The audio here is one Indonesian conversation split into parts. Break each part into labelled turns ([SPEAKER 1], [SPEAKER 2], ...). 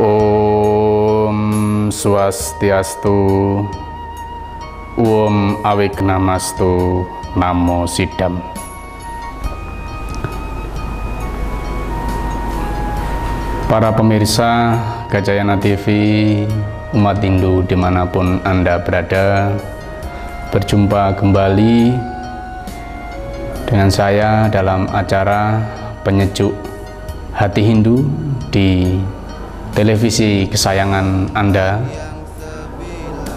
[SPEAKER 1] Om Swastiastu, Om Awignamastu, Namo Sidam. Para pemirsa Gajayana TV, umat Hindu dimanapun Anda berada, berjumpa kembali dengan saya dalam acara Penyejuk Hati Hindu di televisi kesayangan Anda,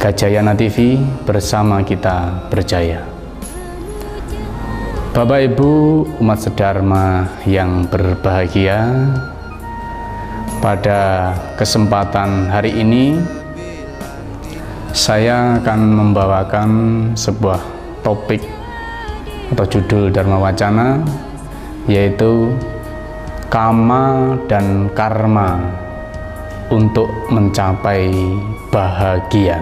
[SPEAKER 1] Gajayana TV, bersama kita berjaya. Bapak Ibu umat sedharma yang berbahagia, pada kesempatan hari ini saya akan membawakan sebuah topik atau judul Dharma Wacana, yaitu kama dan karma untuk mencapai bahagia.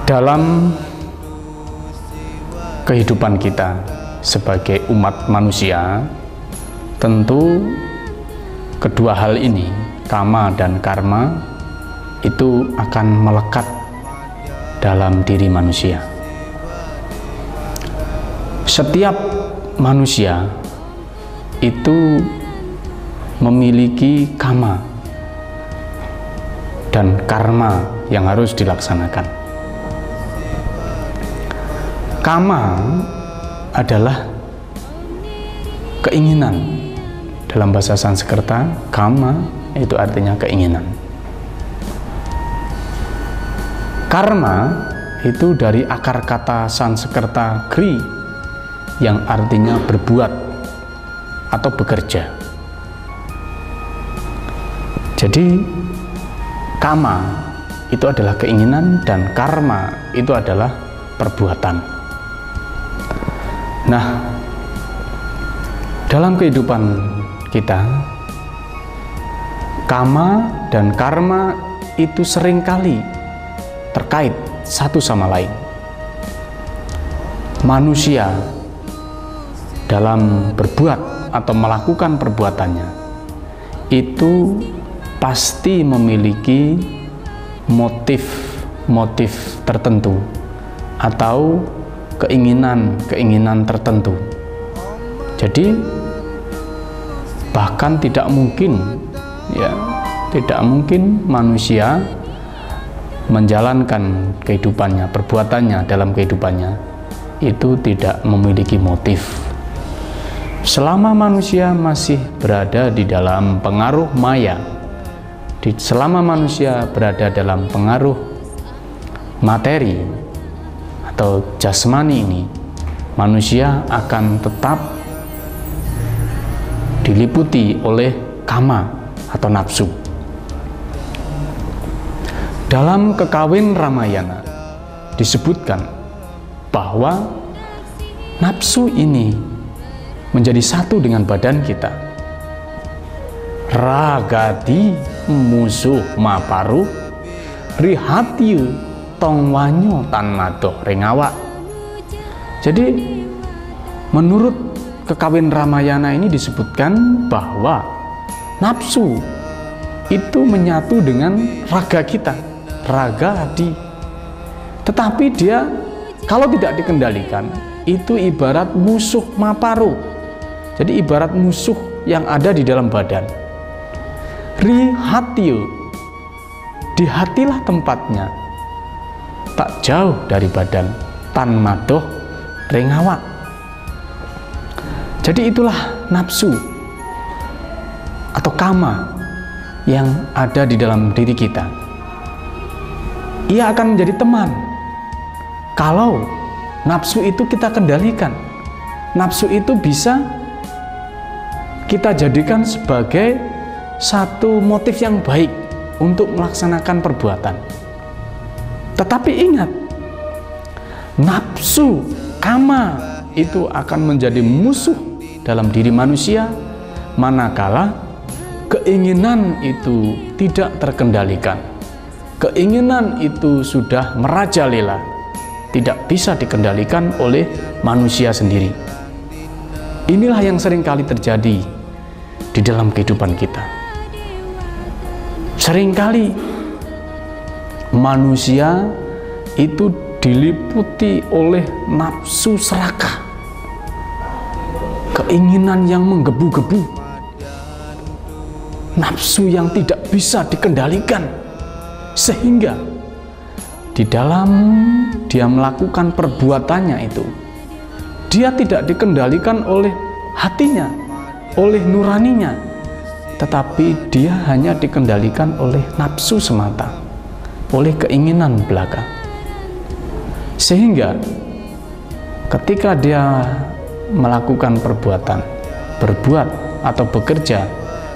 [SPEAKER 1] Dalam kehidupan kita sebagai umat manusia, tentu kedua hal ini, kama dan karma, itu akan melekat dalam diri manusia. Setiap manusia itu memiliki kama dan karma yang harus dilaksanakan. Kama adalah keinginan. Dalam bahasa Sanskerta, kama itu artinya keinginan. Karma itu dari akar kata Sanskerta kri yang artinya berbuat atau bekerja. Jadi kama itu adalah keinginan dan karma itu adalah perbuatan. Nah, dalam kehidupan kita, kama dan karma itu seringkali terkait satu sama lain. Manusia dalam berbuat atau melakukan perbuatannya itu pasti memiliki motif tertentu atau keinginan tertentu. Jadi bahkan tidak mungkin manusia menjalankan kehidupannya, perbuatannya dalam kehidupannya itu tidak memiliki motif. Selama manusia masih berada di dalam pengaruh maya, selama manusia berada dalam pengaruh materi atau jasmani ini, manusia akan tetap diliputi oleh kama atau nafsu. Dalam Kekawin Ramayana disebutkan bahwa nafsu ini menjadi satu dengan badan kita. Ragati musuh maparu, rihatiu tongwanyo tanmadoh rengawa. Jadi menurut Kekawin Ramayana ini disebutkan bahwa nafsu itu menyatu dengan raga kita, raga hati. Tetapi dia kalau tidak dikendalikan itu ibarat musuh maparu. Jadi ibarat musuh yang ada di dalam badan. Rihatiu, di hatilah tempatnya, tak jauh dari badan. Tanmadoh rengawa. Jadi itulah nafsu atau kama yang ada di dalam diri kita. Ia akan menjadi teman kalau nafsu itu kita kendalikan. Nafsu itu bisa kita jadikan sebagai satu motif yang baik untuk melaksanakan perbuatan. Tetapi ingat, nafsu kama itu akan menjadi musuh dalam diri manusia manakala keinginan itu tidak terkendalikan. Keinginan itu sudah merajalela, tidak bisa dikendalikan oleh manusia sendiri. Inilah yang seringkali terjadi di dalam kehidupan kita. Seringkali manusia itu diliputi oleh nafsu serakah, keinginan yang menggebu-gebu, nafsu yang tidak bisa dikendalikan, sehingga di dalam dia melakukan perbuatannya itu, dia tidak dikendalikan oleh hatinya, oleh nuraninya, tetapi dia hanya dikendalikan oleh nafsu semata, oleh keinginan belaka. Sehingga ketika dia melakukan perbuatan, berbuat atau bekerja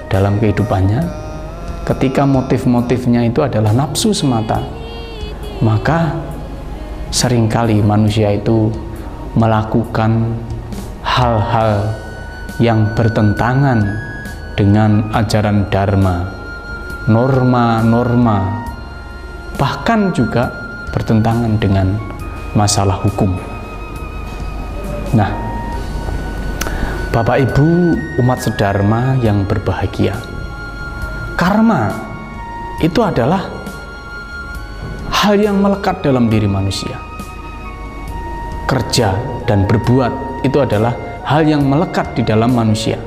[SPEAKER 1] dalam kehidupannya, ketika motif-motifnya itu adalah nafsu semata, maka seringkali manusia itu melakukan hal-hal yang bertentangan dengan ajaran dharma, norma-norma, bahkan juga bertentangan dengan masalah hukum. Nah, Bapak Ibu umat sedharma yang berbahagia, karma itu adalah hal yang melekat dalam diri manusia. Kerja dan berbuat itu adalah hal yang melekat di dalam manusia.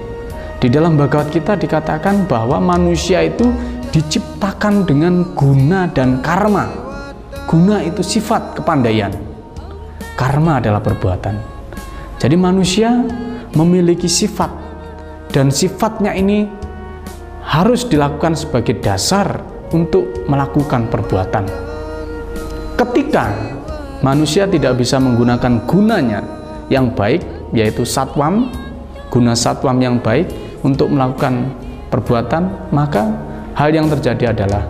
[SPEAKER 1] Di dalam Bhagavad Gita dikatakan bahwa manusia itu diciptakan dengan guna dan karma. Guna itu sifat kepandaian, karma adalah perbuatan. Jadi manusia memiliki sifat, dan sifatnya ini harus dilakukan sebagai dasar untuk melakukan perbuatan. Ketika manusia tidak bisa menggunakan gunanya yang baik, yaitu satwam, guna satwam yang baik untuk melakukan perbuatan, maka hal yang terjadi adalah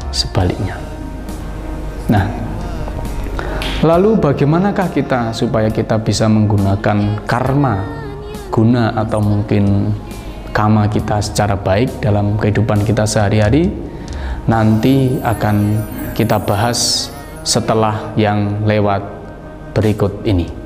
[SPEAKER 1] sebaliknya. Nah, lalu bagaimanakah kita supaya kita bisa menggunakan karma, guna atau mungkin kama kita secara baik dalam kehidupan kita sehari-hari? Nanti akan kita bahas setelah yang lewat berikut ini.